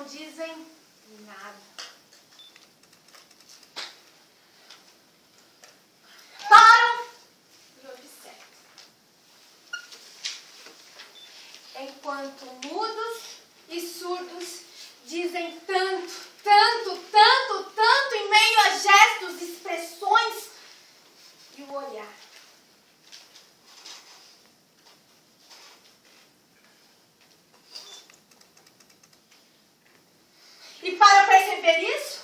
dizem nada. Param e observam. Enquanto mudos e surdos dizem tanto, tanto, tanto, tanto em meio a gestos, expressões e o olhar. E para perceber isso,